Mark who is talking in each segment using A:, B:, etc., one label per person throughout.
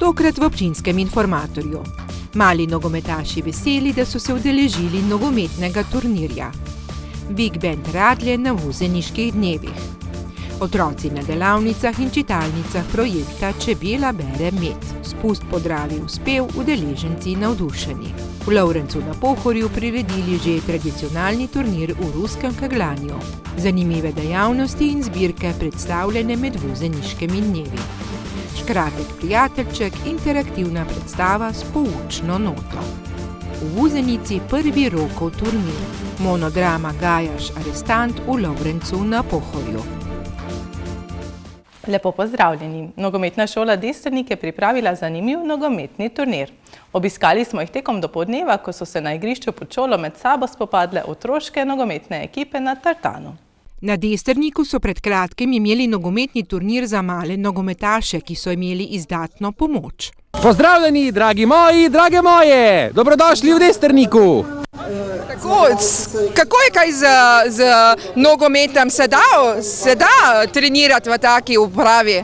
A: Tokrat v občinskem informatorju. Mali nogometaši veseli, da so se udeležili nogometnega turnirja. Big Band Radlje na vuzeniških dnevih. Otroci na delavnicah in čitalnicah projekta Čebela bere med. Spust po Dravi uspel, udeleženci navdušeni. V Lovrencu na Pohorju priredili že tradicionalni turnir v ruskem keglanju. Zanimive dejavnosti in zbirke predstavljene med vuzeniškimi dnevi. Škratek prijateljček, interaktivna predstava s poučno noto. V Vuzenici prvi rokov turnir. Monodrama Gajaš arestant v Lovrencu na Pohorju.
B: Lepo pozdravljeni. Nogometna šola Destrnik je pripravila zanimiv nogometni turnir. Obiskali smo jih tekom dopoldneva, ko so se na igrišču pod šolo med sabo spopadle otroške nogometne ekipe na tartanu.
A: Na Destrniku so pred kratkim imeli nogometni turnir za male nogometaše, ki so imeli izdatno pomoč.
C: Pozdravljeni, dragi moji, drage moje! Dobrodošli v Destrniku!
D: Kako je kaj z nogometom? Se da trenirati v taki upravi?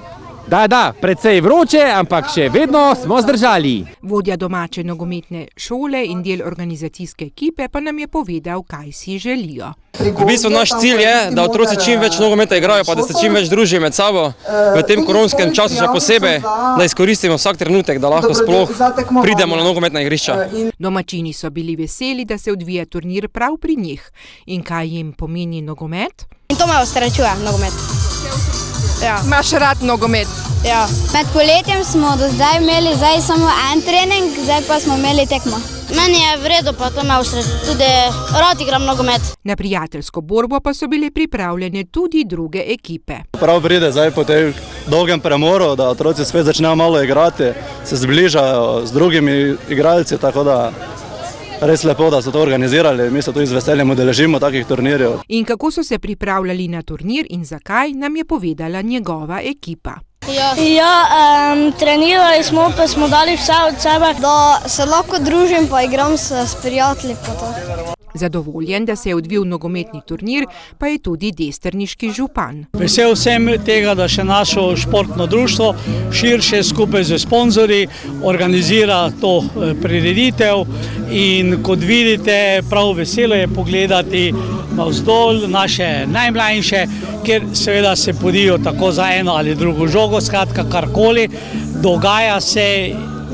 C: Da, precej vroče, ampak še vedno smo zdržali.
A: Vodja domače nogometne šole in del organizacijske ekipe pa nam je povedal, kaj si želijo.
E: V bistvu naš cilj je, da otroci čim več nogometa igrajo, pa da se čim več družijo med sabo. V tem koronskem času še posebej, da izkoristimo vsak trenutek, da lahko sploh pridemo na nogometna igrišča.
A: Domačini so bili veseli, da se odvija turnir prav pri njih. In kaj jim pomeni nogomet?
F: In to me osrečuje, nogomet. Ja.
D: Imaš rad nogomet?
F: Ja. Med poletjem smo do zdaj imeli samo en trening, zdaj pa smo imeli tekmo. Meni je v redu, pa to me osrečuje. Tudi rad igram nogomet.
A: Na prijateljsko borbo pa so bile pripravljene tudi druge ekipe.
G: Prav pride zdaj po tej dolgem premoru, da otroci spet začnejo malo igrati, se zbližajo z drugimi igralci, tako da res lepo, da so to organizirali. Mi se tudi z veseljem udeležimo takih turnirjev.
A: In kako so se pripravljali na turnir in zakaj, nam je povedala njegova ekipa.
F: Trenirali smo, pa smo dali vse od sebe, da se lahko družim, pa igram s prijatelji.
A: Zadovoljen, da se je odvil nogometni turnir, pa je tudi destrniški župan.
H: Vesel sem tega, da še naše športno društvo širše skupaj z sponzorji organizira to prireditev in kot vidite, prav veselo je pogledati navzdol naše najmlajše, kjer seveda se podijo tako za eno ali drugo žogo, skratka karkoli, dogaja se.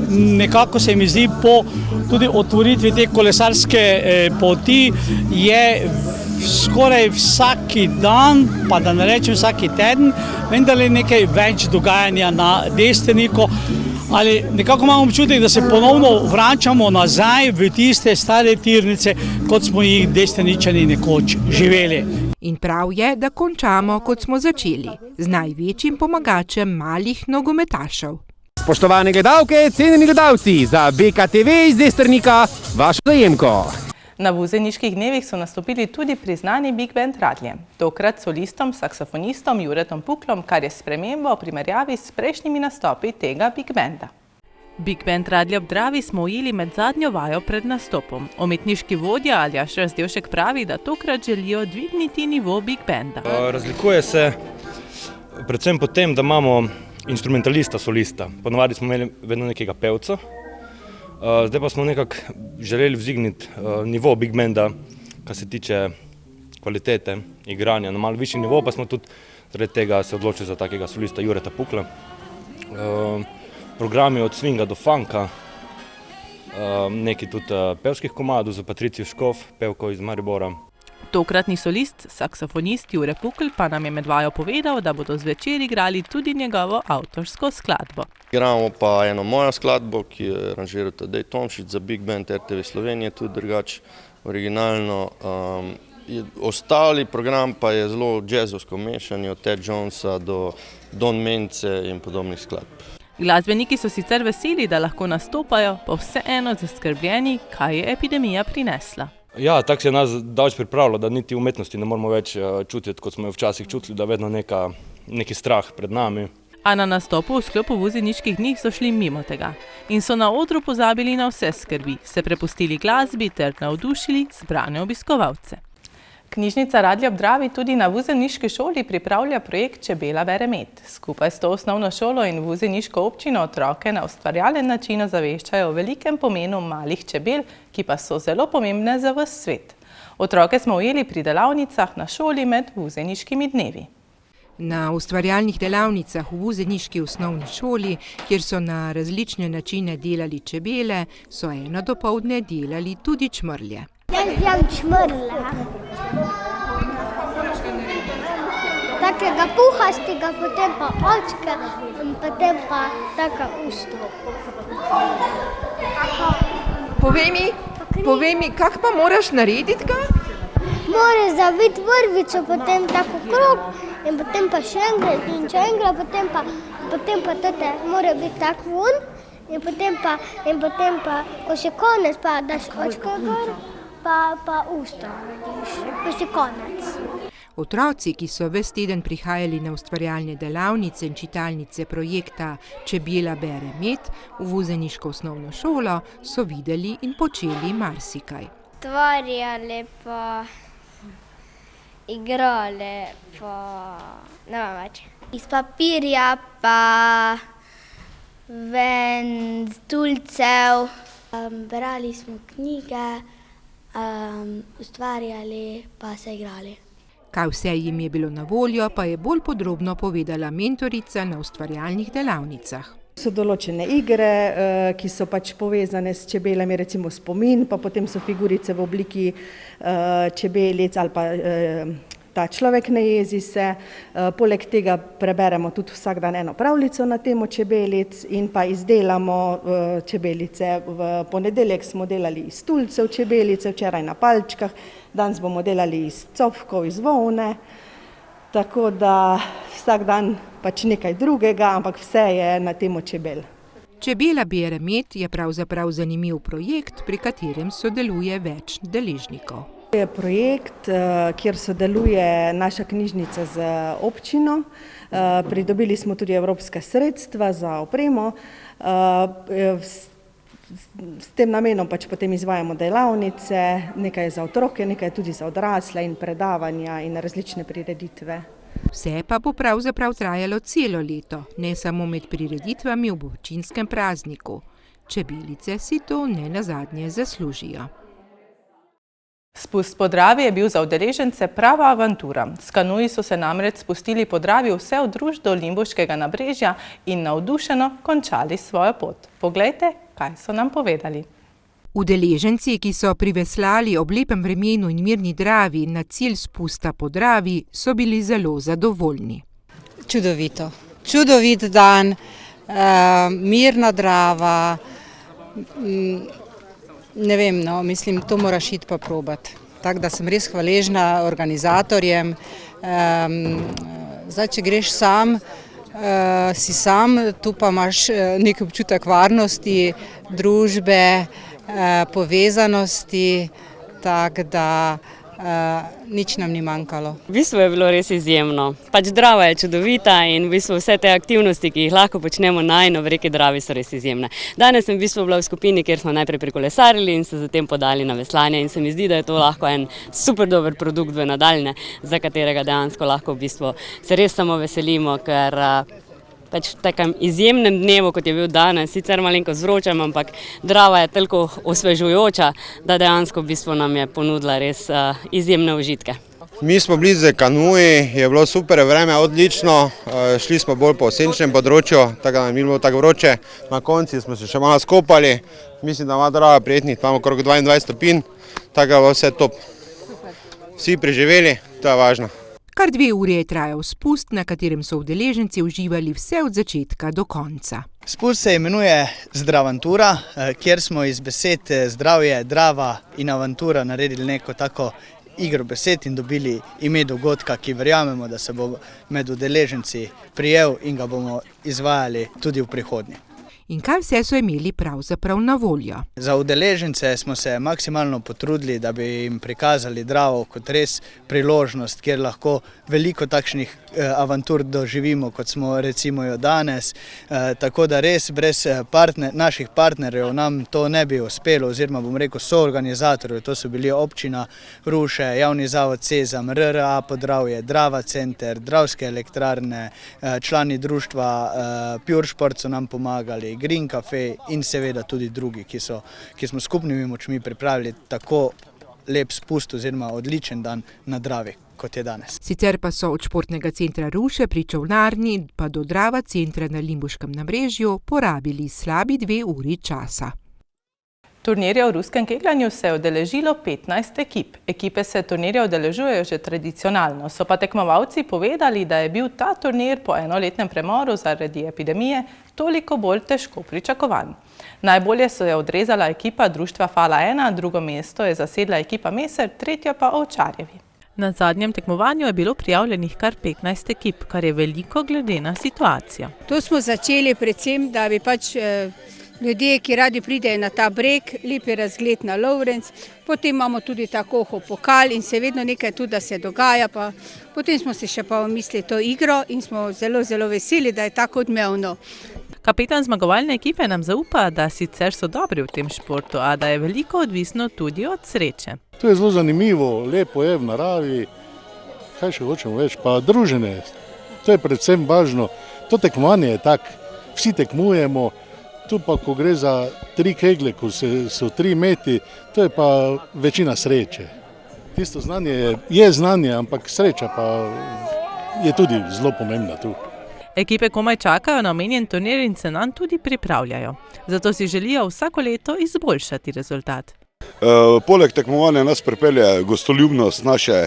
H: Nekako se mi zdi po tudi otvoritvi te kolesarske poti je skoraj vsaki dan, pa da ne rečem vsaki teden, vendar je nekaj več dogajanja na Destrniku. Ali nekako imamo občutek, da se ponovno vračamo nazaj v tiste stare tirnice, kot smo jih Destrničani nekoč živeli.
A: In prav je, da končamo, kot smo začeli, z največjim pomagačem malih nogometašev.
C: Spoštovane gledalke, cenjeni gledalci, za BKTV iz Destrnika, vašo zajemko.
B: Na vuzeniških dnevih so nastopili tudi priznani Big Band Radlje. Tokrat solistom, saksofonistom Juretom Puklom, kar je sprememba v primerjavi s prejšnjimi nastopi tega Big Banda. Big Band Radlje ob Dravi smo ujeli med zadnjo vajo pred nastopom. Umetniški vodja Aljaž Razdevšek pravi, da tokrat želijo dvigniti nivo Big Banda.
I: Razlikuje se predvsem po tem, da imamo instrumentalista, solista. Ponavadi smo imeli vedno nekega pevca, zdaj pa smo nekako želeli vzigniti nivo Big Banda, kar se tiče kvalitete igranja. Na malo višji nivo pa smo tudi zaradi tega se odločili za takega solista Jureta Pukla. Programi od swinga do funka, nekaj tudi pevskih komadov za Patricijo Škof, pevko iz Maribora.
B: Tokratni solist, saksofonist Jure Pukl pa nam je med vajo povedal, da bodo zvečer igrali tudi njegovo avtorsko skladbo.
J: Igramo pa eno mojo skladbo, ki je aranžiral Tadej Tomšič za Big Band RTV Slovenije, tudi drugače originalno. Ostali program pa je zelo jazzovsko mešanje, od Ted Jonesa do Don Mence in podobnih skladb.
B: Glasbeniki so sicer veseli, da lahko nastopajo, pa vseeno zaskrbljeni, kaj je epidemija prinesla.
I: Ja, tako se je nas daleč pripravilo, da niti umetnosti ne moramo več čutiti, kot smo jo včasih čutili, da vedno neki strah pred nami.
B: A na nastopu v sklopu vuzeniških dni so šli mimo tega in so na odru pozabili na vse skrbi, se prepustili glasbi ter navdušili zbrane obiskovalce. Knjižnica Radlje ob Dravi tudi na Vuzeniški šoli pripravlja projekt Čebela bere med. Skupaj s to osnovno šolo in vuzeniško občino otroke na ustvarjalen način ozaveščajo o velikem pomenu malih čebel, ki pa so zelo pomembne za ves svet. Otroke smo ujeli pri delavnicah na šoli med vuzeniškimi dnevi.
A: Na ustvarjalnih delavnicah v vuzeniški osnovni šoli, kjer so na različne načine delali čebele, so eno dopoldne delali tudi čmrlje.
F: Jaz delam čmrle. Takega puhastega, potem pa očke in potem pa taka usta.
D: Povej mi, kak pa moraš narediti ga?
F: Moraš zaviti vrvico, potem tako krog in potem pa še enkrat in še enkrat, potem pa tete mora biti tak vun in potem pa, ko še konec, pa daš očke gor, pa usta narediš, pa še konec.
A: Otroci, ki so ves teden prihajali na ustvarjalne delavnice in čitalnice projekta Čebela bere med v vuzeniško osnovno šolo, so videli in počeli marsikaj.
F: Stvarjali pa, igrali pa, ne vem več. Iz papirja pa ven stulcev. Brali smo knjige, ustvarjali pa se igrali.
A: Kaj vse jim je bilo na voljo, pa je bolj podrobno povedala mentorica na ustvarjalnih delavnicah.
K: So določene igre, ki so pač povezane s čebelami, recimo spomin, pa potem so figurice v obliki čebelic ali pa ta človek ne jezi se. Poleg tega preberemo tudi vsak dan eno pravljico na temo čebelic in pa izdelamo čebelice. V ponedeljek smo delali iz stulcev čebelice, včeraj na palčkah, danes bomo delali iz cofkov, iz volne. Tako da vsak dan pač nekaj drugega, ampak vse je na temo čebel.
A: Čebela bere med je pravzaprav zanimiv projekt, pri katerem sodeluje več deležnikov.
K: Je projekt, kjer sodeluje naša knjižnica z občino. Pridobili smo tudi evropska sredstva za opremo. S tem namenom pač potem izvajamo delavnice, nekaj za otroke, nekaj tudi za odrasle in predavanja in različne prireditve.
A: Vse pa bo pravzaprav trajalo celo leto, ne samo med prireditvami ob občinskem prazniku. Čebelice si to ne nazadnje zaslužijo.
B: Spust po Dravi je bil za udeležence prava avantura. S kanuji so se namreč spustili po Dravi vse od Ruž do Limbuškega nabrežja in navdušeno končali svojo pot. Poglejte, kaj so nam povedali.
A: Udeleženci, ki so priveslali ob lepem vremenu in mirni Dravi na cilj spusta po Dravi, so bili zelo zadovoljni.
L: Čudovito. Čudovit dan, mirna Drava. Ne vem, no, mislim, to moraš iti pa probati. Tako da sem res hvaležna organizatorjem. Zdaj, če greš sam, si sam, tu pa imaš nek občutek varnosti, družbe, povezanosti, tako da nič nam ni manjkalo.
M: V bistvu je bilo res izjemno. Pač Drava je čudovita in v bistvu vse te aktivnosti, ki jih lahko počnemo najno v reki Dravi, so res izjemne. Danes sem v bistvu bila v skupini, kjer smo najprej prikolesarili in se zatem podali na veslanje in se mi zdi, da je to lahko en super dober produkt v nadaljne, za katerega dejansko lahko v bistvu se res samo veselimo, ker pač v takem izjemnem dnevu, kot je bil danes, sicer malenkost vročem, ampak Drava je toliko osvežujoča, da dejansko v bistvu nam je ponudila res izjemne užitke.
N: Mi smo bili z kanuji, je bilo super vreme, odlično, šli smo bolj po senčnem področju, tako da nam je bilo tako vroče, na konci smo se še malo skopali, mislim, da ima Drava prijetnih, imamo okrog 22 stopinj, tako da bo vse top. Vsi preživeli, to je važno.
A: Kar 2 ure je trajal spust, na katerem so udeleženci uživali vse od začetka do konca.
O: Spust se imenuje Zdravantura, kjer smo iz besed zdravje, Drava in avantura naredili neko tako igro besed in dobili ime dogodka, ki verjamemo, da se bo med udeleženci prijel in ga bomo izvajali tudi v prihodnje.
A: In kaj vse so imeli pravzaprav na voljo?
O: Za udeležence smo se maksimalno potrudili, da bi jim prikazali Dravo kot res priložnost, kjer lahko veliko takšnih avantur doživimo, kot smo recimo jo danes. Tako da res brez naših partnerjev nam to ne bi uspelo, oziroma bom rekel soorganizatorjev, to so bili občina Ruše, Javni zavod Sezam, RRA Podravje, Drava center, Dravske elektrarne, člani društva Pure Šport so nam pomagali, Green Cafe in seveda tudi drugi, ki smo skupnimi močmi pripravili tako lep spust oziroma odličen dan na Dravi, kot je danes.
A: Sicer pa so od športnega centra Ruše pri Čolnarni pa do Drava centra na Limbuškem nabrežju porabili slabi 2 uri časa.
B: Turnirja v ruskem kegljanju se je udeležilo 15 ekip. Ekipe se turnirja udeležujejo že tradicionalno. So pa tekmovalci povedali, da je bil ta turnir po enoletnem premoru zaradi epidemije toliko bolj težko pričakovan. Najbolje se je odrezala ekipa društva Fala 1, drugo mesto je zasedla ekipa Meser, tretjo pa Ovčarjevi. Na zadnjem tekmovanju je bilo prijavljenih kar 15 ekip, kar je veliko glede na situacijo.
P: To smo začeli predvsem, da bi ljudje, ki radi pridejo na ta breg, lepi razgled na Lovrenc, potem imamo tudi ta Kohov pokal in se vedno nekaj tudi, da se dogaja, pa potem smo se še pa mislili to igro in smo zelo, zelo veseli, da je tako odmevno.
B: Kapetan zmagovalne ekipe nam zaupa, da sicer so dobri v tem športu, a da je veliko odvisno tudi od sreče.
Q: To je zelo zanimivo, lepo je v naravi, kaj še hočemo več, pa druženje, to je predvsem važno, to tekmovanje je tak, vsi tekmujemo. Tu pa, ko gre za 3 kegle, ko so 3 meti, to je pa večina sreče. Tisto znanje je znanje, ampak sreča pa je tudi zelo pomembna tu.
B: Ekipe komaj čakajo na omenjen turnir in se nanj tudi pripravljajo. Zato si želijo vsako leto izboljšati rezultat.
R: Poleg tekmovanja nas pripelje gostoljubnost naše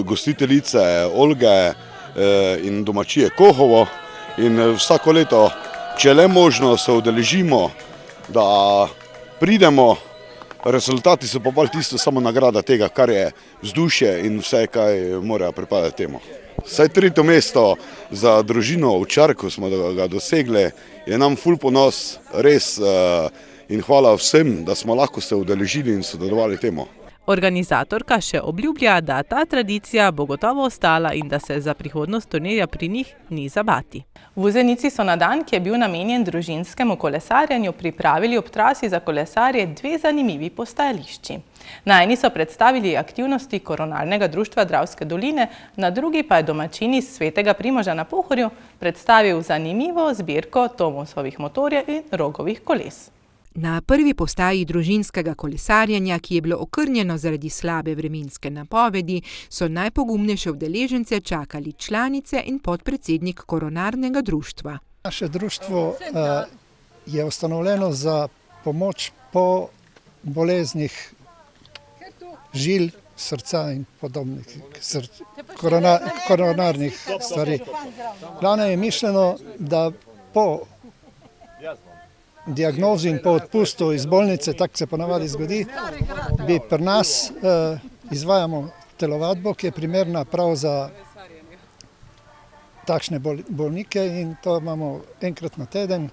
R: gostiteljice Olge in domačije Kohovo in vsako leto, če le možno, se udeležimo, da pridemo, rezultati so pa bolj tisto samo nagrada tega, kar je vzdušje in vse, kaj mora pripadati temu. Saj 3. mesto za družino Ovčar, ko smo ga dosegli, je nam ful ponos, res, in hvala vsem, da smo lahko se udeležili in sodelovali temu.
B: Organizatorka še obljublja, da ta tradicija bo gotovo ostala in da se za prihodnost turnirja pri njih ni za bati. Vuzenici so na dan, ki je bil namenjen družinskemu kolesarjenju, pripravili ob trasi za kolesarje 2 zanimivi postajališči. Na eni so predstavili aktivnosti Koronarnega društva Dravske doline, na drugi pa je domačin iz Svetega Primoža na Pohorju predstavil zanimivo zbirko Tomosovih motorjev in Rogovih koles.
A: Na prvi postaji družinskega kolesarjenja, ki je bilo okrnjeno zaradi slabe vremenske napovedi, so najpogumnejše udeležence čakali članice in podpredsednik Koronarnega društva.
S: Naše društvo je ustanovljeno za pomoč po boleznih žil, srca in podobnih koronarnih stvari. Glavno je mišljeno, da po diagnozi in po odpustu iz bolnice, tako se ponavadi zgodi, bi pri nas izvajamo telovadbo, ki je primerna prav za takšne bolnike in to imamo enkrat na teden.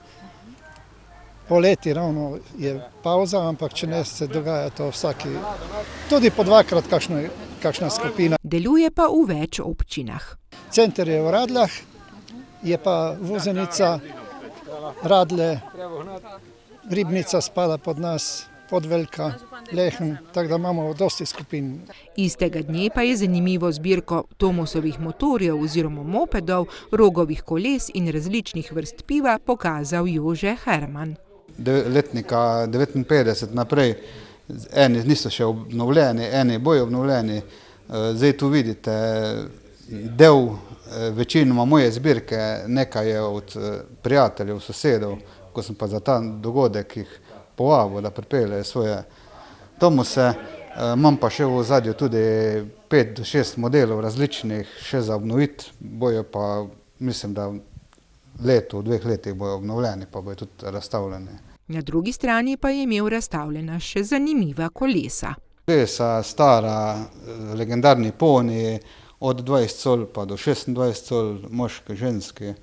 S: Poleti ravno je pauza, ampak če ne, se dogaja to vsaki, tudi po 2-krat kakšna skupina.
A: Deluje pa v več občinah.
S: Center je v Radljah, je pa Vuzenica, Radlje, Ribnica spada pod nas, Podvelka, Lehen, tako da imamo dosti skupin.
A: Istega dne pa je zanimivo zbirko Tomosovih motorjev oziroma mopedov, Rogovih koles in različnih vrst piva pokazal Jože Herman.
T: Letnika 59 naprej, eni niso še obnovljeni, eni bojo obnovljeni. Zdaj tu vidite del večinoma moje zbirke, nekaj je od prijateljev, sosedov, ko sem pa za ta dogodek jih povabil, da pripeljejo svoje tomose. Imam pa še v ozadju tudi 5 do 6 modelov različnih, še za obnoviti, bojo pa, mislim, da v 2 letih bojo obnovljeni, pa bojo tudi razstavljeni.
A: Na drugi strani pa je imel razstavljena še zanimiva kolesa.
T: Kolesa stara, legendarni poni, od 20 col pa do 26 col, moški, ženski,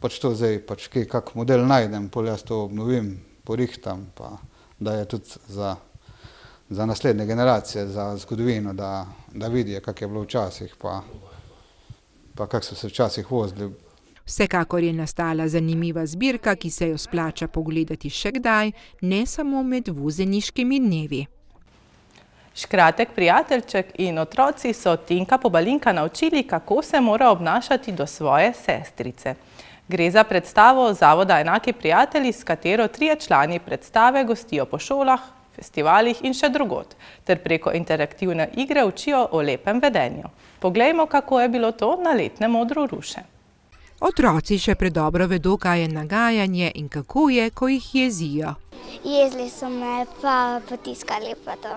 T: pač to zdaj, pač kak model najdem, pol jaz to obnovim, porihtam, pa da je tudi za naslednje generacije, za zgodovino, da vidijo, kak je bilo včasih, pa kak so se včasih vozili.
A: Vsekakor je nastala zanimiva zbirka, ki se jo splača pogledati še kdaj, ne samo med vuzeniškimi dnevi.
B: Škratek prijateljček in otroci so Tinka Pobalinka naučili, kako se mora obnašati do svoje sestrice. Gre za predstavo Zavoda Enaki prijatelji, s katero 3 člani predstave gostijo po šolah, festivalih in še drugod, ter preko interaktivne igre učijo o lepem vedenju. Poglejmo, kako je bilo to na letnem odru Ruše.
A: Otroci še predobro vedo, kaj je nagajanje in kako je, ko jih jezijo.
F: Jezli so me, pa potiskali pa to.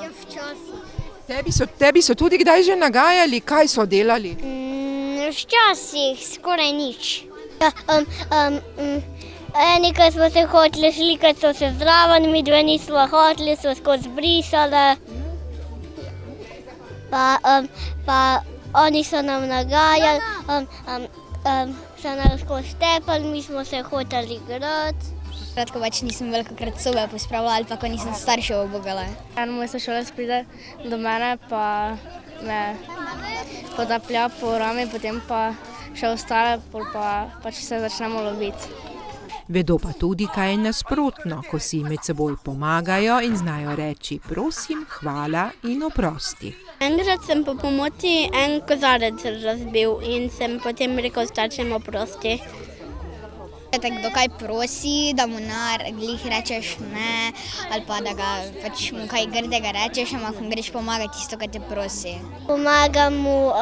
F: Ja, včasih.
D: Tebi so tudi kdaj že nagajali? Kaj so delali?
F: Včasih skoraj nič. Enikrat smo se hoteli slikati, so se zraven, mi dve nismo hoteli, so skozi brisale. Pa oni so nam nagajali, so nas skozi stepali, mi smo se hoteli igrati.
U: Kratko pač nisem velikokrat sobe pospravila ali pa ko nisem staršev obogala.
V: Moj sošolec pride do mene pa me podaplja po rami, potem pa še ostale, pa pač se začnemo loviti.
A: Vedo pa tudi, kaj je nasprotno, ko si med seboj pomagajo in znajo reči prosim, hvala in oprosti.
F: Enkrat sem po pomoti en kozarec razbil in sem potem rekel staršem oprosti.
U: Kdo kaj prosi, da mu glih rečeš ne, ali pa da ga pač mu kaj grdega rečeš, ampak mu greš pomagati tisto, kaj te prosi.
F: Pomagam mu,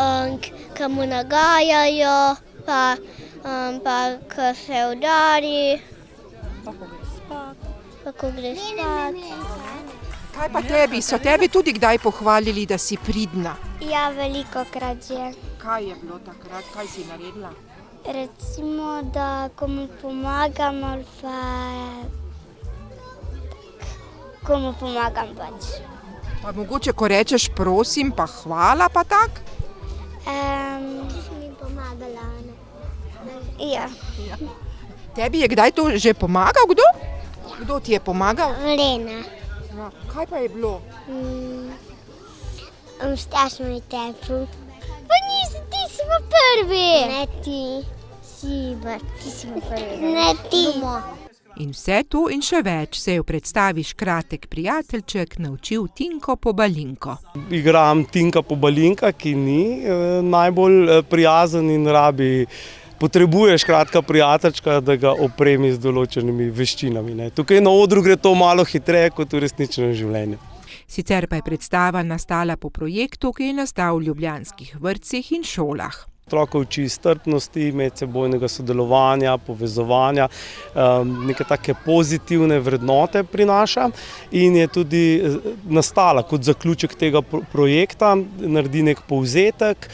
F: ko mu nagajajo, pa ko se udari, pa ko gre spat.
D: Kaj pa tebi? So tebi tudi kdaj pohvalili, da si pridna?
F: Ja, velikokrat že.
D: Kaj je bilo takrat? Kaj si naredila?
F: Recimo, da komu pomagam ali pa komu pomagam pač.
D: Pa mogoče, ko rečeš prosim, pa hvala, pa tak?
F: Si mi pomagala, ne? Ja.
D: Tebi je kdaj to že pomagal kdo? Kdo ti je pomagal?
F: Lena.
D: Ja, kaj pa je bilo?
F: Staš mi tepel. Pa ti si pa prvi. Ne ti. Ti si pa prvi. Ne ti.
A: In vse to in še več se je v predstavi Škratek prijateljček naučil Tinko Pobalinko.
W: Igram Tinka Pobalinka, ki ni najbolj prijazen in potrebuje škratka prijateljčka, da ga opremi z določenimi veščinami. Tukaj na odru gre to malo hitreje kot v resničnem življenju.
A: Sicer pa je predstava nastala po projektu, ki je nastal v ljubljanskih vrtcih in šolah.
W: Otroka uči strpnosti, medsebojnega sodelovanja, povezovanja, neke take pozitivne vrednote prinaša in je tudi nastala kot zaključek tega projekta, naredi nek povzetek,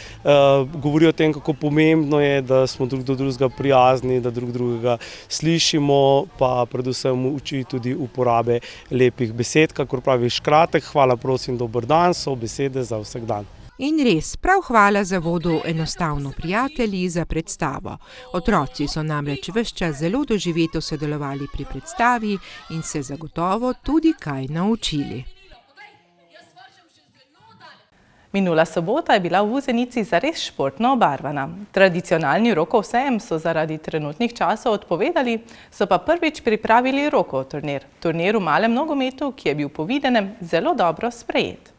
W: govori o tem, kako pomembno je, da smo drug do drugega prijazni, da drug drugega slišimo, pa predvsem uči tudi uporabe lepih besed, kakor pravi Škratek, hvala, prosim, dober dan, so besede za vsak dan.
A: In res, prav hvala Zavodu Enostavno prijatelji za predstavo. Otroci so namreč ves čas zelo doživeto sodelovali pri predstavi in se zagotovo tudi kaj naučili.
B: Minula sobota je bila v Vuzenici zares športno obarvana. Tradicionalni rokov sejem so zaradi trenutnih časov odpovedali, so pa prvič pripravili rokov turnir. Turnir v malem nogometu, ki je bil po videnem zelo dobro sprejet.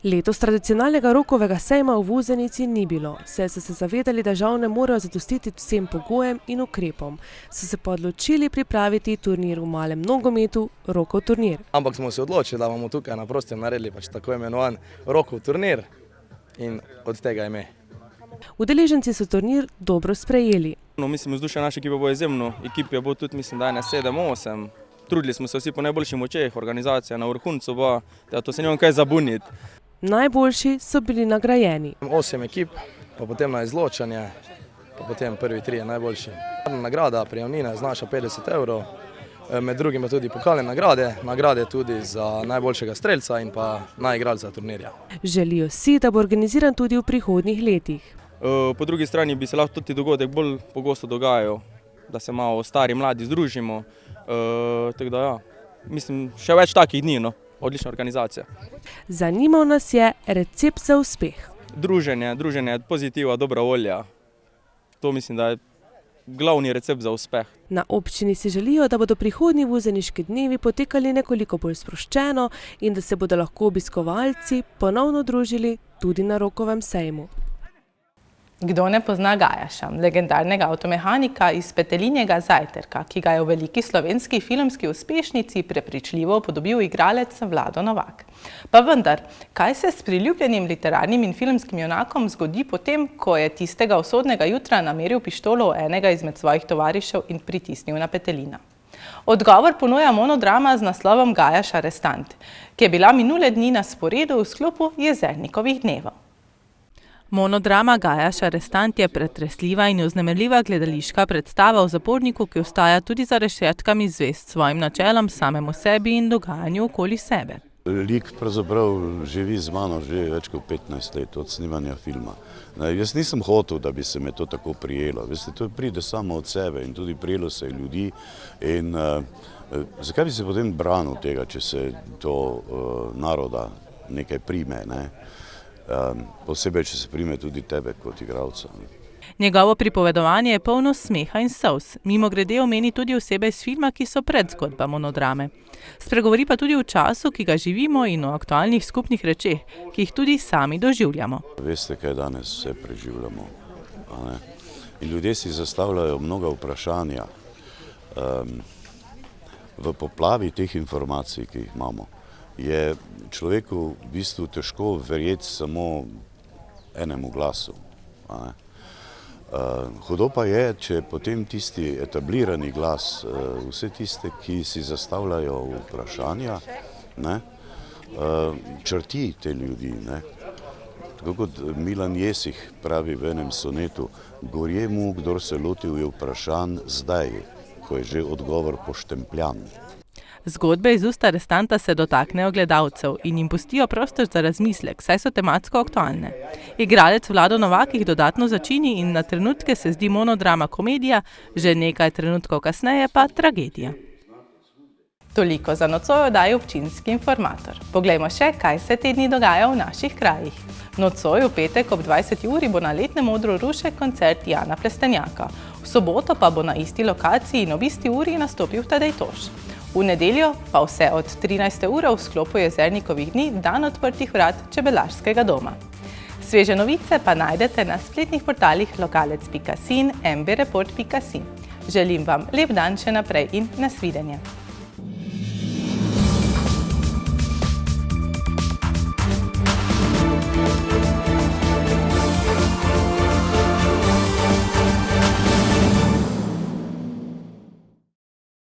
X: Letos tradicionalnega rokovega sejma v Vuzenici ni bilo, saj so se zavedali, da žal ne morejo zadostiti vsem pogojem in ukrepom. So se pa odločili pripraviti turnir v malem nogometu, rokov turnir.
Y: Ampak smo se odločili, da bomo tukaj na prostem naredili pač tako imenovan rokov turnir in od tega ime.
X: Udeleženci so turnir dobro sprejeli.
Z: Mislim, vzdušje naše ekipe bo izjemno, ekipe bo tudi, mislim, da je 7-8. Trudili smo se vsi po najboljših močeh, organizacija na vrhuncu bo, da to se njom kaj zabuniti.
X: Najboljši so bili nagrajeni.
Y: 8 ekip, pa potem na izločanje, pa potem prvi 3 najboljši. Nagrada prijavnina znaša 50 €, med drugim pa tudi pokalne nagrade tudi za najboljšega strelca in pa najigralca turnirja.
X: Želijo si, da bo organiziran tudi v prihodnjih letih.
Z: Po drugi strani bi se lahko tudi dogodek bolj pogosto dogajal, da se malo stari mladi združimo. Tako da ja, mislim, še več takih dni, no. Odlična organizacija.
X: Zanimal nas je recept za uspeh.
Z: Druženje, pozitiva, dobra volja. To mislim, da je glavni recept za uspeh.
X: Na občini si želijo, da bodo prihodnji vuzeniški dnevi potekali nekoliko bolj sproščeno in da se bodo lahko obiskovalci ponovno družili tudi na Rokovem sejmu.
B: Kdo ne pozna Gajaša, legendarnega avtomehanika iz Petelinjega zajtrka, ki ga je v veliki slovenski filmski uspešnici prepričljivo upodobil igralec Vlado Novak. Pa vendar, kaj se s priljubljenim literarnim in filmskim junakom zgodi potem, ko je tistega usodnega jutra nameril pištolo enega izmed svojih tovarišev in pritisnil na petelina? Odgovor ponuja monodrama z naslovom Gajaš arestant, ki je bila minule dni na sporedu v sklopu Jezernikovih dnevov. Monodrama Gajaš arestant je pretresljiva in vznemirljiva gledališka predstava o zaporniku, ki ostaja tudi za rešetkami zvest svojim načelom, samemu sebi in dogajanju okoli sebe.
R: Lik pravzaprav živi z mano že več kot 15 let od snemanja filma. Jaz nisem hotel, da bi se me to tako prijelo. Veste, to pride samo od sebe in tudi prijelo se ljudi. In zakaj bi se potem branil tega, če se to naroda nekaj prime, ne? Posebej, če se prime tudi tebe kot igralca.
B: Njegovo pripovedovanje je polno smeha in solz. Mimogrede omeni tudi osebe iz filma, ki so predzgodba monodrame. Spregovori pa tudi o času, ki ga živimo in o aktualnih skupnih rečeh, ki jih tudi sami doživljamo.
R: Veste, kaj danes vse preživljamo. In ljudje si zastavljajo mnoga vprašanja v poplavi teh informacij, ki jih imamo. Je človeku v bistvu težko verjeti samo enemu glasu. Hudo pa je, če potem tisti etablirani glas, vse tiste, ki si zastavljajo vprašanja, črti te ljudi. Tako kot Milan Jesih pravi v enem sonetu, gorje mu, kdor se lotil je vprašanj zdaj, ko je že odgovor poštempljan.
B: Zgodbe iz ust arestanta se dotaknejo gledalcev in jim pustijo prostor za razmislek, saj so tematsko aktualne. Igralec Vlado Novak jih dodatno začini in na trenutke se zdi monodrama komedija, že nekaj trenutkov kasneje pa tragedija. Toliko za nocoj oddaji Občinski informator. Poglejmo še, kaj se te dni dogaja v naših krajih. Nocoj v petek ob 20. uri bo na Letnem odru rušek koncert Jana Plestenjaka. V soboto pa bo na isti lokaciji in ob isti uri nastopil Tadej Toš. V nedeljo pa vse od 13. ure v sklopu Jezernikovih dni dan odprtih vrat Čebelarskega doma. Sveže novice pa najdete na spletnih portalih lokalec.si in mbReport.si. Želim vam lep dan še naprej in nasvidenje.